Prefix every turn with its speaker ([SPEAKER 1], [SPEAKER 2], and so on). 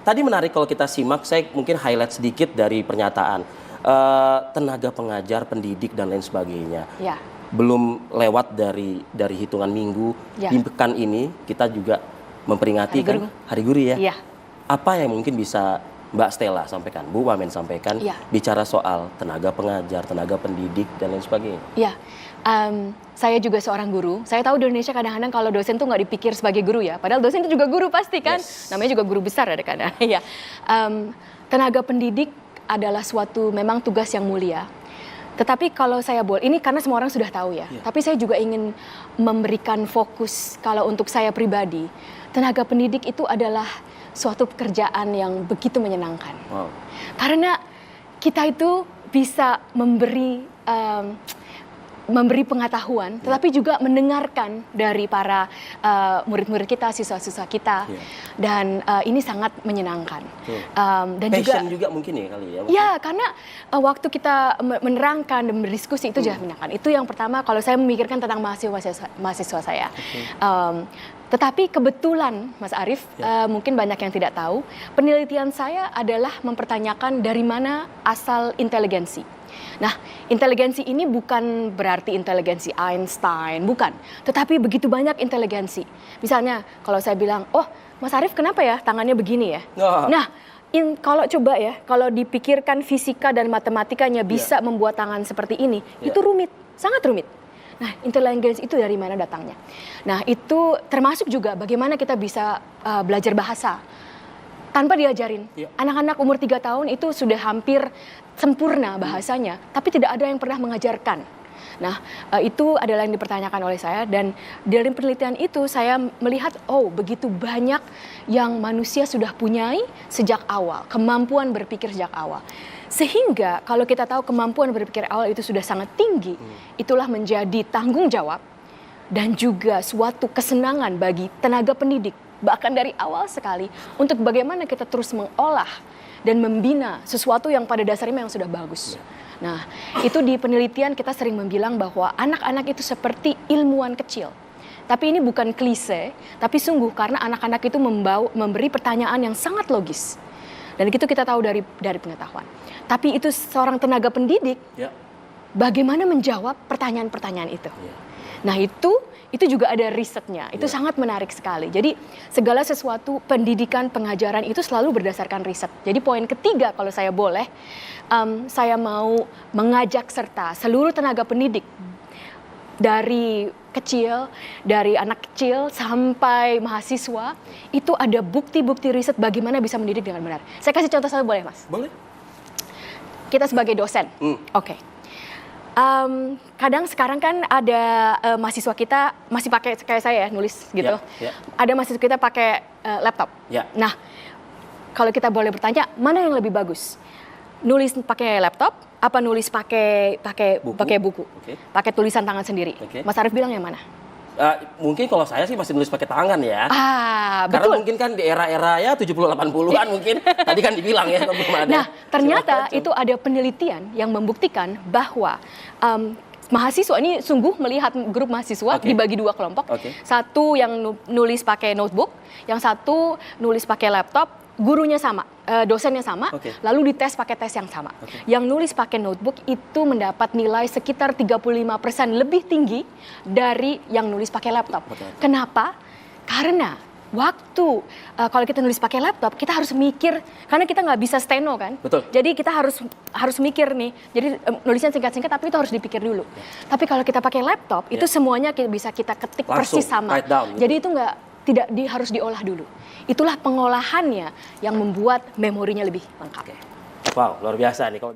[SPEAKER 1] tadi menarik kalau kita simak, saya mungkin highlight sedikit dari pernyataan tenaga pengajar, pendidik dan lain sebagainya.
[SPEAKER 2] Ya.
[SPEAKER 1] Belum lewat dari hitungan minggu,
[SPEAKER 2] Ya.
[SPEAKER 1] di pekan ini kita juga memperingati Hari Guru ya.
[SPEAKER 2] Ya.
[SPEAKER 1] Apa yang mungkin bisa Mbak Stella sampaikan, Bu Wamen sampaikan,
[SPEAKER 2] ya.
[SPEAKER 1] bicara soal tenaga pengajar, tenaga pendidik dan lain sebagainya?
[SPEAKER 2] Ya. Saya juga seorang guru. Saya tahu di Indonesia kadang-kadang kalau dosen tuh nggak dipikir sebagai guru ya. Padahal dosen itu juga guru pasti kan.
[SPEAKER 1] Yes.
[SPEAKER 2] Namanya juga guru besar kadang-kadang. Ya. Tenaga pendidik adalah suatu memang tugas yang mulia. Tetapi kalau saya boleh, ini karena semua orang sudah tahu ya. Tapi saya juga ingin memberikan fokus kalau untuk saya pribadi. Tenaga pendidik itu adalah suatu pekerjaan yang begitu menyenangkan.
[SPEAKER 1] Wow.
[SPEAKER 2] Karena kita itu bisa memberi pengetahuan, tetapi juga mendengarkan dari para murid-murid kita, siswa-siswa kita, dan ini sangat menyenangkan. Dan
[SPEAKER 1] passion juga mungkin ya kali ya?
[SPEAKER 2] Ya, karena waktu kita menerangkan dan berdiskusi itu juga menyenangkan. Itu yang pertama kalau saya memikirkan tentang mahasiswa saya. Tetapi kebetulan, Mas Arief, mungkin banyak yang tidak tahu, penelitian saya adalah mempertanyakan dari mana asal inteligensi. Nah, inteligensi ini bukan berarti inteligensi Einstein, bukan. Tetapi begitu banyak inteligensi. Misalnya, kalau saya bilang, oh Mas Arief kenapa ya tangannya begini ya? Nah, kalau coba ya, kalau dipikirkan fisika dan matematikanya bisa membuat tangan seperti ini, itu rumit, sangat rumit. Nah, inteligensi itu dari mana datangnya? Nah, itu termasuk juga bagaimana kita bisa belajar bahasa tanpa diajarin. Anak-anak umur 3 tahun itu sudah hampir sempurna bahasanya, tapi tidak ada yang pernah mengajarkan. Nah, itu adalah yang dipertanyakan oleh saya, dan dari penelitian itu saya melihat, oh begitu banyak yang manusia sudah punyai sejak awal, kemampuan berpikir sejak awal. Sehingga kalau kita tahu kemampuan berpikir awal itu sudah sangat tinggi, itulah menjadi tanggung jawab dan juga suatu kesenangan bagi tenaga pendidik, bahkan dari awal sekali, untuk bagaimana kita terus mengolah dan membina sesuatu yang pada dasarnya memang sudah bagus. Nah, itu di penelitian kita sering membilang bahwa anak-anak itu seperti ilmuwan kecil. Tapi ini bukan klise, tapi sungguh karena anak-anak itu memberi pertanyaan yang sangat logis. Dan itu kita tahu dari pengetahuan. Tapi itu seorang tenaga pendidik, bagaimana menjawab pertanyaan-pertanyaan itu. Nah, itu juga ada risetnya, itu sangat menarik sekali. Jadi segala sesuatu pendidikan, pengajaran itu selalu berdasarkan riset. Jadi poin ketiga kalau saya boleh, saya mau mengajak serta seluruh tenaga pendidik dari kecil, dari anak kecil sampai mahasiswa, itu ada bukti-bukti riset bagaimana bisa mendidik dengan benar. Saya kasih contoh satu boleh, Mas? Boleh. Kita sebagai dosen, oke. Kadang sekarang kan ada mahasiswa kita masih pakai kayak saya ya, nulis gitu. Ada mahasiswa kita pakai laptop. Nah, kalau kita boleh bertanya, mana yang lebih bagus? Nulis pakai laptop, apa nulis pakai buku? Pakai tulisan tangan sendiri? Mas Arief bilang yang mana?
[SPEAKER 1] Mungkin kalau saya sih masih nulis pakai tangan ya.
[SPEAKER 2] Betul.
[SPEAKER 1] Karena mungkin kan di era-era ya 70-80-an mungkin. Tadi kan dibilang ya. Belum ada.
[SPEAKER 2] Nah, ternyata itu ada penelitian yang membuktikan bahwa mahasiswa ini sungguh melihat grup mahasiswa dibagi 2 kelompok. Satu yang nulis pakai notebook, yang satu nulis pakai laptop. Gurunya sama, dosennya sama, lalu dites pakai tes yang sama. Yang nulis pakai notebook itu mendapat nilai sekitar 35% lebih tinggi dari yang nulis pakai laptop. Kenapa? Karena waktu kalau kita nulis pakai laptop, kita harus mikir, karena kita nggak bisa steno kan. Jadi kita harus mikir nih. Jadi nulisnya singkat-singkat, tapi itu harus dipikir dulu. Tapi kalau kita pakai laptop, itu semuanya bisa kita ketik langsung, persis sama. Jadi itu tidak harus diolah dulu. Itulah pengolahannya yang membuat memorinya lebih lengkap.
[SPEAKER 1] Wow, luar biasa nih kalau